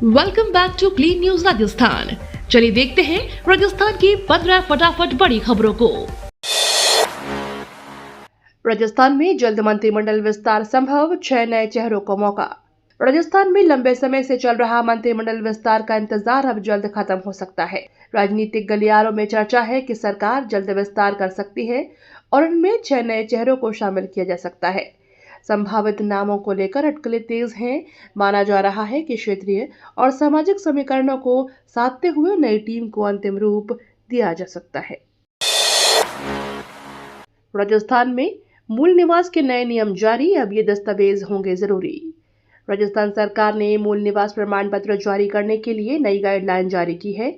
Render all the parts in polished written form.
Welcome back to clean news Rajasthan. चलिए देखते हैं राजस्थान की 15 फटाफट बड़ी खबरों को। राजस्थान में जल्द मंत्रिमंडल विस्तार संभव, 6 नए चेहरों को मौका। राजस्थान में लंबे समय से चल रहा मंत्रिमंडल विस्तार का इंतजार अब जल्द खत्म हो सकता है। राजनीतिक गलियारों में चर्चा है कि सरकार जल्द विस्तार कर सकती है और इनमें 6 नए चेहरों को शामिल किया जा सकता है। संभावित नामों को लेकर अटकलें तेज हैं। माना जा रहा है कि क्षेत्रीय और सामाजिक समीकरणों को साधते हुए नई टीम को अंतिम रूप दिया जा सकता है। राजस्थान में मूल निवास के नए नियम जारी, अब ये दस्तावेज होंगे जरूरी। राजस्थान सरकार ने मूल निवास प्रमाण पत्र जारी करने के लिए नई गाइडलाइन जारी की है।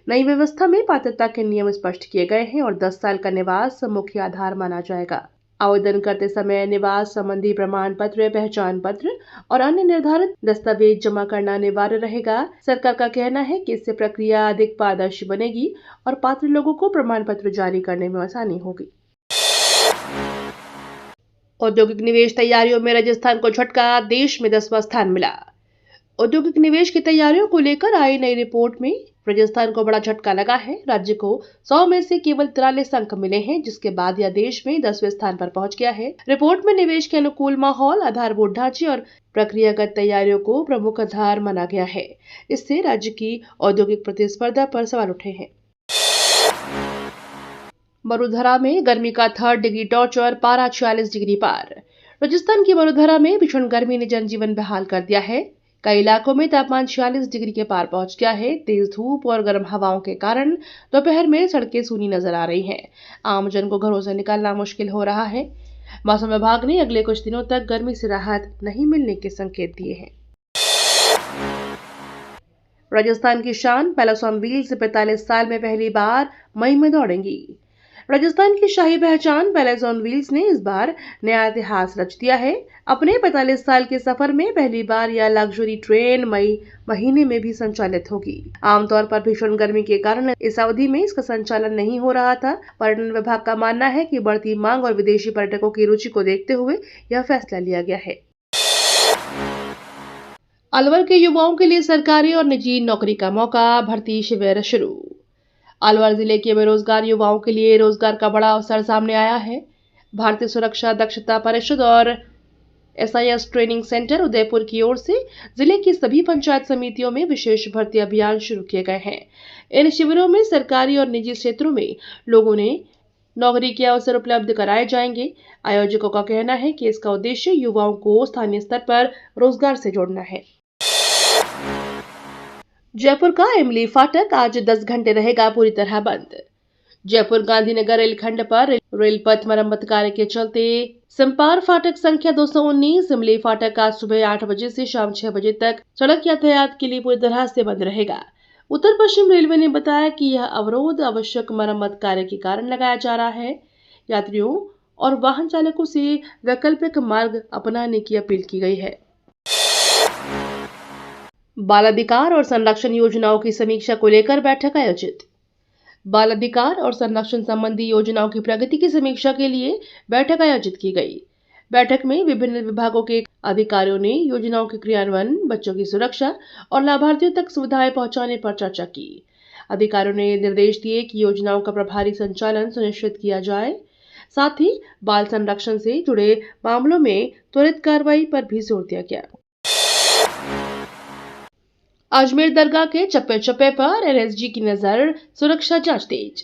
नई व्यवस्था में पात्रता के नियम स्पष्ट किए गए हैं और 10 साल का निवास मुख्य आधार माना जाएगा। आवेदन करते समय निवास संबंधी प्रमाण पत्र, पहचान पत्र और अन्य निर्धारित दस्तावेज जमा करना अनिवार्य रहेगा। सरकार का कहना है कि इससे प्रक्रिया अधिक पारदर्शी बनेगी और पात्र लोगों को प्रमाण पत्र जारी करने में आसानी होगी। औद्योगिक निवेश तैयारियों में राजस्थान को झटका, देश में 10वां स्थान मिला। औद्योगिक निवेश की तैयारियों को लेकर आई नई रिपोर्ट में राजस्थान को बड़ा झटका लगा है। राज्य को 100 में से केवल 43 अंक मिले हैं, जिसके बाद यह देश में 10वें स्थान पर पहुंच गया है। रिपोर्ट में निवेश के अनुकूल माहौल, आधारभूत ढांचे और प्रक्रियागत तैयारियों को प्रमुख आधार माना गया है। इससे राज्य की औद्योगिक प्रतिस्पर्धा पर सवाल उठे हैं। वडोदरा में गर्मी का 3rd डिग्री टॉर्चर, पारा 46 डिग्री पार। राजस्थान की वडोदरा में भीषण गर्मी ने जनजीवन बेहाल कर दिया है। कई इलाकों में तापमान 46 डिग्री के पार पहुंच गया है। तेज धूप और गर्म हवाओं के कारण दोपहर में सड़कें सूनी नजर आ रही हैं। आमजन को घरों से निकलना मुश्किल हो रहा है। मौसम विभाग ने अगले कुछ दिनों तक गर्मी से राहत नहीं मिलने के संकेत दिए हैं। राजस्थान की शान पेलेस व्हील्स 45 साल में पहली बार मई में दौड़ेंगी। राजस्थान की शाही पहचान पेलेस व्हील्स ने इस बार नया इतिहास रच दिया है। अपने 45 साल के सफर में पहली बार यह लग्जरी ट्रेन मई महीने में भी संचालित होगी। आमतौर पर भीषण गर्मी के कारण इस अवधि में इसका संचालन नहीं हो रहा था। पर्यटन विभाग का मानना है कि बढ़ती मांग और विदेशी पर्यटकों की रुचि को देखते हुए यह फैसला लिया गया है। अलवर के युवाओं के लिए सरकारी और निजी नौकरी का मौका, भर्ती शिविर शुरू। अलवर जिले के बेरोजगार युवाओं के लिए रोजगार का बड़ा अवसर सामने आया है। भारतीय सुरक्षा दक्षता परिषद और SIS ट्रेनिंग सेंटर उदयपुर की ओर से जिले की सभी पंचायत समितियों में विशेष भर्ती अभियान शुरू किए गए हैं। इन शिविरों में सरकारी और निजी क्षेत्रों में लोगों ने नौकरी के अवसर उपलब्ध कराए जाएंगे। आयोजकों का कहना है कि इसका उद्देश्य युवाओं को स्थानीय स्तर पर रोजगार से जोड़ना है। जयपुर का इमली फाटक आज 10 घंटे रहेगा पूरी तरह बंद। जयपुर गांधीनगर रेलखंड पर रेल पथ मरम्मत कार्य के चलते सिम्पार फाटक संख्या 219 इमली फाटक आज सुबह 8 बजे से शाम 6 बजे तक सड़क यातायात के लिए पूरी तरह से बंद रहेगा। उत्तर पश्चिम रेलवे ने बताया कि यह अवरोध आवश्यक मरम्मत कार्य के कारण लगाया जा रहा है। यात्रियों और वाहन चालकों से वैकल्पिक मार्ग अपनाने की अपील की गई है। बाल अधिकार और संरक्षण योजनाओं की समीक्षा को लेकर बैठक आयोजित। बाल अधिकार और संरक्षण संबंधी योजनाओं की प्रगति की समीक्षा के लिए बैठक आयोजित की गई। बैठक में विभिन्न विभागों के अधिकारियों ने योजनाओं के क्रियान्वयन, बच्चों की सुरक्षा और लाभार्थियों तक सुविधाएं पहुंचाने पर चर्चा की। अधिकारियों ने निर्देश दिए कि योजनाओं का प्रभावी संचालन सुनिश्चित किया जाए। साथ ही बाल संरक्षण से जुड़े मामलों में त्वरित कार्रवाई पर भी जोर दिया गया। अजमेर दरगाह के चप्पे चप्पे पर NSG की नजर, सुरक्षा जांच तेज।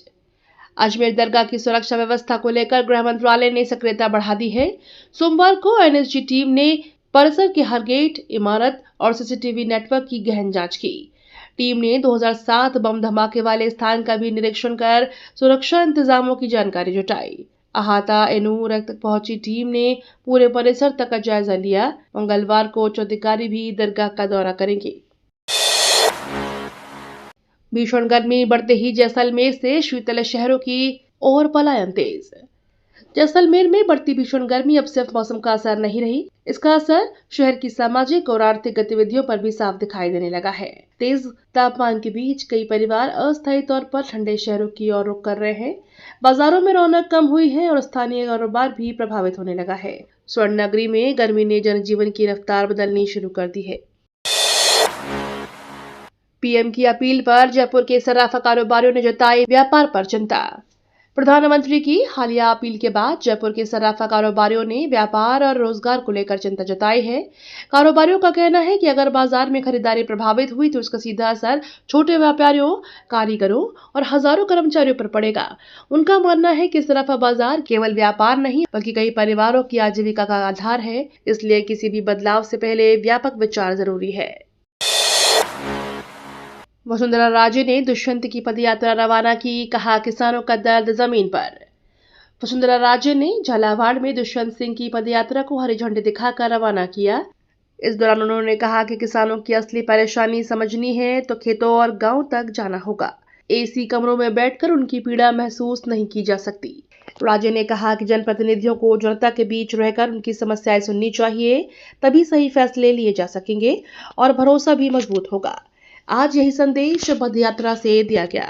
अजमेर दरगाह की सुरक्षा व्यवस्था को लेकर गृह मंत्रालय ने सक्रियता बढ़ा दी है। सोमवार को NSG टीम ने परिसर के हर गेट, इमारत और CCTV नेटवर्क की गहन जांच की। टीम ने 2007 बम धमाके वाले स्थान का भी निरीक्षण कर सुरक्षा इंतजामों की जानकारी जुटाई। अहाता एनूर तक पहुंची टीम ने पूरे परिसर तक का जायजा लिया। मंगलवार को उच्च अधिकारी भी दरगाह का दौरा करेंगे। भीषण गर्मी बढ़ते ही जैसलमेर से शीतल शहरों की ओर पलायन तेज। जैसलमेर में बढ़ती भीषण गर्मी अब सिर्फ मौसम का असर नहीं रही, इसका असर शहर की सामाजिक और आर्थिक गतिविधियों पर भी साफ दिखाई देने लगा है। तेज तापमान के बीच कई परिवार अस्थायी तौर पर ठंडे शहरों की ओर रुख कर रहे हैं। बाजारों में रौनक कम हुई है और स्थानीय कारोबार भी प्रभावित होने लगा है। स्वर्ण नगरी में गर्मी ने जनजीवन की रफ्तार बदलनी शुरू कर दी है। पीएम की अपील पर जयपुर के सराफा कारोबारियों ने जताई व्यापार पर चिंता। प्रधानमंत्री की हालिया अपील के बाद जयपुर के सराफा कारोबारियों ने व्यापार और रोजगार को लेकर चिंता जताई है। कारोबारियों का कहना है कि अगर बाजार में खरीदारी प्रभावित हुई तो उसका सीधा असर छोटे व्यापारियों, कारीगरों और हजारों कर्मचारियों पर पड़ेगा। उनका मानना है कि सराफा बाजार केवल व्यापार नहीं बल्कि कई परिवारों की आजीविका का आधार है, इसलिए किसी भी बदलाव से पहले व्यापक विचार जरूरी है। वसुंधरा राजे ने दुष्यंत की पदयात्रा रवाना की, कहा किसानों का दर्द जमीन पर। वसुंधरा राजे ने झालावाड़ में दुष्यंत सिंह की पदयात्रा को हरी झंडी दिखाकर रवाना किया। इस दौरान उन्होंने कहा कि किसानों की असली परेशानी समझनी है तो खेतों और गांव तक जाना होगा। एसी कमरों में बैठकर उनकी पीड़ा महसूस नहीं की जा सकती। राजे ने कहा कि जनप्रतिनिधियों को जनता के बीच रहकर उनकी समस्याएं सुननी चाहिए, तभी सही फैसले लिए जा सकेंगे और भरोसा भी मजबूत होगा। आज यही संदेश पदयात्रा से दिया गया।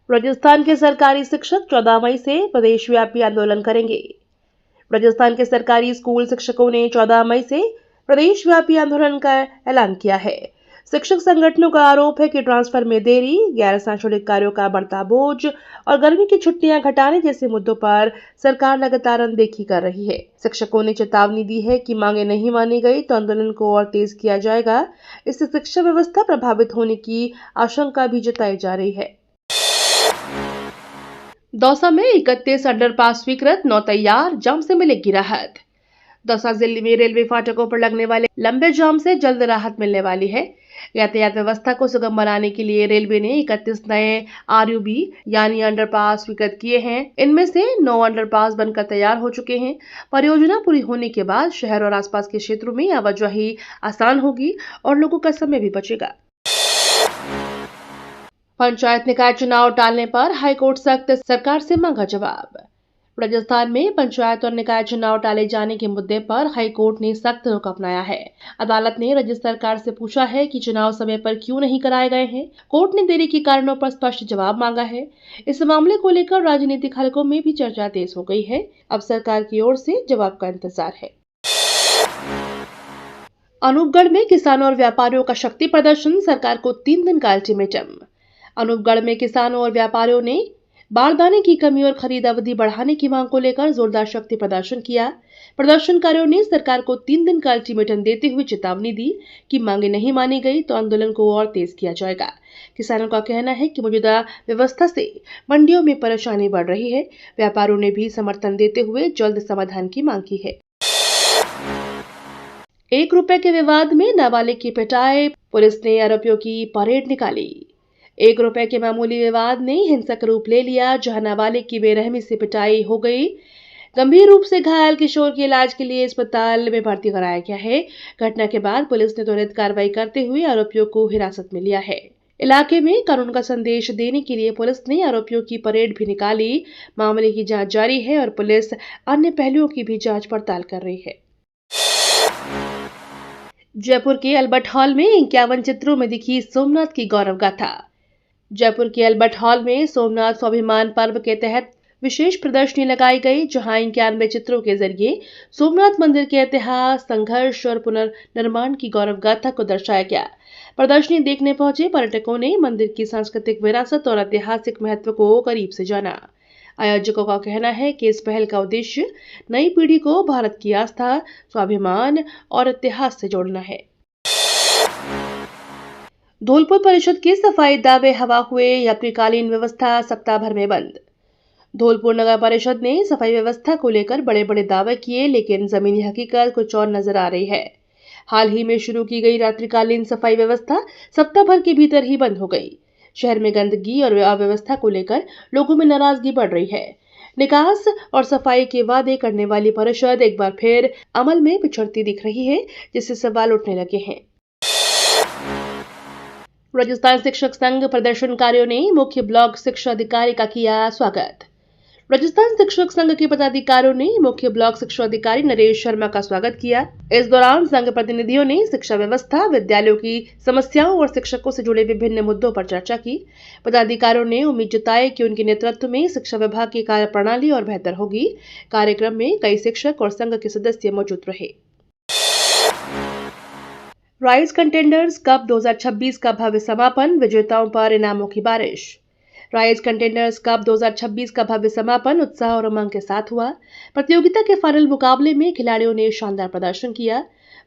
राजस्थान के सरकारी शिक्षक 14 मई से प्रदेशव्यापी आंदोलन करेंगे। राजस्थान के सरकारी स्कूल शिक्षकों ने 14 मई से प्रदेशव्यापी आंदोलन का ऐलान किया है। शिक्षक संगठनों का आरोप है कि ट्रांसफर में देरी, गैर सांशोलिक कार्यों का बढ़ता बोझ और गर्मी की छुट्टियां घटाने जैसे मुद्दों पर सरकार लगातार अनदेखी कर रही है। शिक्षकों ने चेतावनी दी है कि मांगे नहीं मानी गई तो आंदोलन को और तेज किया जाएगा। इससे शिक्षा व्यवस्था प्रभावित होने की आशंका भी जताई जा रही है। दौसा में 31 अंडरपास स्वीकृत, 9 तैयार, जाम से मिलेगी राहत। दौसा जिले में रेलवे फाटकों पर लगने वाले लंबे जाम से जल्द राहत मिलने वाली है। यातायात व्यवस्था को सुगम बनाने के लिए रेलवे ने 31 नए आरयूबी यानी अंडरपास स्वीकृत किए हैं। इनमें से 9 अंडरपास बनकर तैयार हो चुके हैं। परियोजना पूरी होने के बाद शहर और आसपास के क्षेत्रों में आवाजाही आसान होगी और लोगों का समय भी बचेगा। पंचायत निकाय चुनाव टालने पर हाईकोर्ट सख्त, सरकार से मांगा जवाब। राजस्थान में पंचायत और निकाय चुनाव टाले जाने के मुद्दे पर हाईकोर्ट ने सख्त रुख अपनाया है। अदालत ने राज्य सरकार से पूछा है कि चुनाव समय पर क्यों नहीं कराए गए हैं। कोर्ट ने देरी के कारणों पर स्पष्ट जवाब मांगा है। इस मामले को लेकर राजनीतिक हलकों में भी चर्चा तेज हो गई है। अब सरकार की ओर से जवाब का इंतजार है। अनूपगढ़ में किसानों और व्यापारियों का शक्ति प्रदर्शन, सरकार को 3 दिन का अल्टीमेटम। अनूपगढ़ में किसानों और व्यापारियों ने बारदाने की कमी और खरीद अवधि बढ़ाने की मांग को लेकर जोरदार शक्ति प्रदर्शन किया। प्रदर्शनकारियों ने सरकार को 3 दिन का अल्टीमेटम देते हुए चेतावनी दी कि मांगे नहीं मानी गई तो आंदोलन को और तेज किया जाएगा। किसानों का कहना है कि मौजूदा व्यवस्था से मंडियों में परेशानी बढ़ रही है। व्यापारियों ने भी समर्थन देते हुए जल्द समाधान की मांग की है। 1 रुपए के विवाद में नाबालिग की पिटाई, पुलिस ने आरोपियों की परेड निकाली। 1 रुपए के मामूली विवाद ने हिंसक रूप ले लिया, जहां नाबालिग की बेरहमी से पिटाई हो गई। गंभीर रूप से घायल किशोर के इलाज के लिए अस्पताल में भर्ती कराया गया है। घटना के बाद पुलिस ने त्वरित कार्रवाई करते हुए आरोपियों को हिरासत में लिया है। इलाके में कानून का संदेश देने के लिए पुलिस ने आरोपियों की परेड भी निकाली। मामले की जांच जारी है और पुलिस अन्य पहलुओं की भी जांच पड़ताल कर रही है। जयपुर के अल्बर्ट हॉल में 51 चित्रों में दिखी सोमनाथ की गौरव गाथा। जयपुर के अल्बर्ट हॉल में सोमनाथ स्वाभिमान पर्व के तहत विशेष प्रदर्शनी लगाई गई, जहां 91 चित्रों के जरिए सोमनाथ मंदिर के इतिहास, संघर्ष और पुनर्निर्माण की गौरव गाथा को दर्शाया गया। प्रदर्शनी देखने पहुंचे पर्यटकों ने मंदिर की सांस्कृतिक विरासत और ऐतिहासिक महत्व को करीब से जाना। आयोजकों का कहना है कि इस पहल का उद्देश्य नई पीढ़ी को भारत की आस्था, स्वाभिमान और इतिहास से जोड़ना है। धौलपुर परिषद के सफाई दावे हवा हुए, यात्रीकालीन व्यवस्था सप्ताह भर में बंद। धौलपुर नगर परिषद ने सफाई व्यवस्था को लेकर बड़े बड़े दावे किए, लेकिन जमीनी हकीकत कुछ और नजर आ रही है। हाल ही में शुरू की गई रात्रिकालीन सफाई व्यवस्था सप्ताह भर के भीतर ही बंद हो गई। शहर में गंदगी और अव्यवस्था को लेकर लोगों में नाराजगी बढ़ रही है। निकास और सफाई के वादे करने वाली परिषद एक बार फिर अमल में पिछड़ती दिख रही है, जिससे सवाल उठने लगे हैं। राजस्थान शिक्षक संघ प्रदर्शनकारियों ने मुख्य ब्लॉक शिक्षा अधिकारी का किया स्वागत। राजस्थान शिक्षक संघ के पदाधिकारियों ने मुख्य ब्लॉक शिक्षा अधिकारी नरेश शर्मा का स्वागत किया। इस दौरान संघ प्रतिनिधियों ने शिक्षा व्यवस्था, विद्यालयों की समस्याओं और शिक्षकों से जुड़े विभिन्न मुद्दों पर चर्चा की। पदाधिकारियों ने उम्मीद जताई कि उनके नेतृत्व में शिक्षा विभाग की कार्यप्रणाली और बेहतर होगी। कार्यक्रम में कई शिक्षक और संघ के सदस्य मौजूद रहे। राइज कंटेंडर्स कप 2026 का भव्य समापन, विजेताओं पर इनामों की बारिश। राइज कंटेंडर्स कप 2026 का भव्य समापन उत्साह और उमंग के साथ हुआ। प्रतियोगिता के फाइनल मुकाबले में खिलाड़ियों ने शानदार प्रदर्शन किया।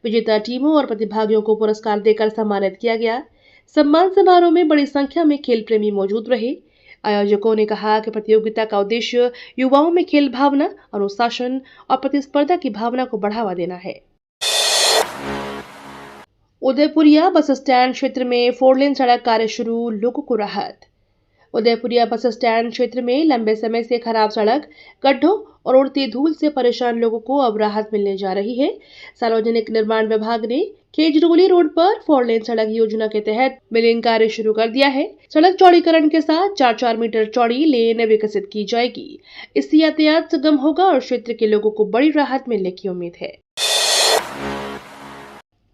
विजेता टीमों और प्रतिभागियों को पुरस्कार देकर सम्मानित किया गया। सम्मान समारोह में बड़ी संख्या में खेल प्रेमी मौजूद रहे। आयोजकों ने कहा कि प्रतियोगिता का उद्देश्य युवाओं में खेल भावना, अनुशासन और प्रतिस्पर्धा की भावना को बढ़ावा देना है। उदयपुरिया बस स्टैंड क्षेत्र में 4 लेन सड़क कार्य शुरू, लोगों को राहत। उदयपुरिया बस स्टैंड क्षेत्र में लंबे समय से खराब सड़क, गड्ढों और उड़ती धूल से परेशान लोगों को अब राहत मिलने जा रही है। सार्वजनिक निर्माण विभाग ने केजरोली रोड पर 4 लेन सड़क योजना के तहत मिलिंग कार्य शुरू कर दिया है। सड़क चौड़ीकरण के साथ 4-4 मीटर चौड़ी लेन विकसित की जाएगी। इससे यातायात सुगम होगा और क्षेत्र के लोगों को बड़ी राहत मिलने की उम्मीद है।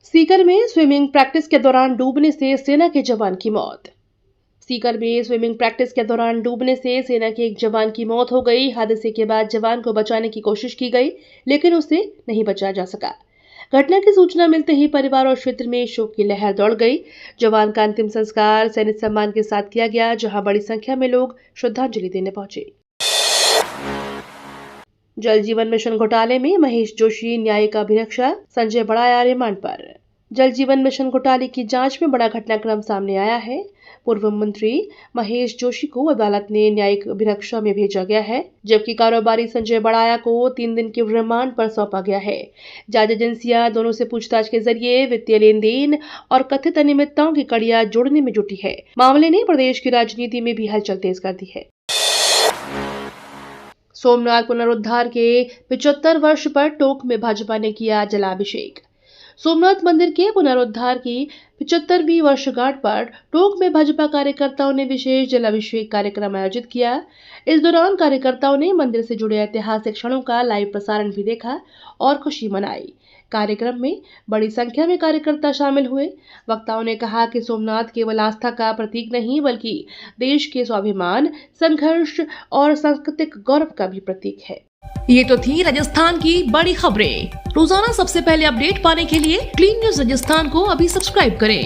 सीकर में स्विमिंग प्रैक्टिस के दौरान डूबने से सेना के जवान की मौत। सीकर में स्विमिंग प्रैक्टिस के दौरान डूबने से सेना के एक जवान की मौत हो गई। हादसे के बाद जवान को बचाने की कोशिश की गई, लेकिन उसे नहीं बचाया जा सका। घटना की सूचना मिलते ही परिवार और क्षेत्र में शोक की लहर दौड़ गई। जवान का अंतिम संस्कार सैनिक सम्मान के साथ किया गया, जहां बड़ी संख्या में लोग श्रद्धांजलि देने पहुंचे। जल जीवन मिशन घोटाले में महेश जोशी न्यायिक अभिरक्षा, संजय बड़ाया रिमांड पर। जल जीवन मिशन घोटाले की जांच में बड़ा घटनाक्रम सामने आया है। पूर्व मंत्री महेश जोशी को अदालत ने न्यायिक अभिरक्षा में भेजा गया है, जबकि कारोबारी संजय बड़ाया को 3 दिन के रिमांड पर सौंपा गया है। जांच एजेंसियां दोनों से पूछताछ के जरिए वित्तीय लेन देन और कथित अनियमितताओं की कड़ियां जोड़ने में जुटी है। मामले ने प्रदेश की राजनीति में भी हलचल तेज कर दी है। सोमनाथ पुनरुद्धार के 75 वर्ष पर टोंक में भाजपा ने किया जलाभिषेक। सोमनाथ मंदिर के पुनरुद्धार की 75वीं वर्षगांठ पर टोंक में भाजपा कार्यकर्ताओं ने विशेष जलाभिषेक कार्यक्रम आयोजित किया। इस दौरान कार्यकर्ताओं ने मंदिर से जुड़े ऐतिहासिक क्षणों का लाइव प्रसारण भी देखा और खुशी मनाई। कार्यक्रम में बड़ी संख्या में कार्यकर्ता शामिल हुए। वक्ताओं ने कहा कि सोमनाथ केवल आस्था का प्रतीक नहीं, बल्कि देश के स्वाभिमान, संघर्ष और सांस्कृतिक गौरव का भी प्रतीक है। ये तो थी राजस्थान की बड़ी खबरें। रोजाना सबसे पहले अपडेट पाने के लिए क्लीन न्यूज राजस्थान को अभी सब्सक्राइब करें।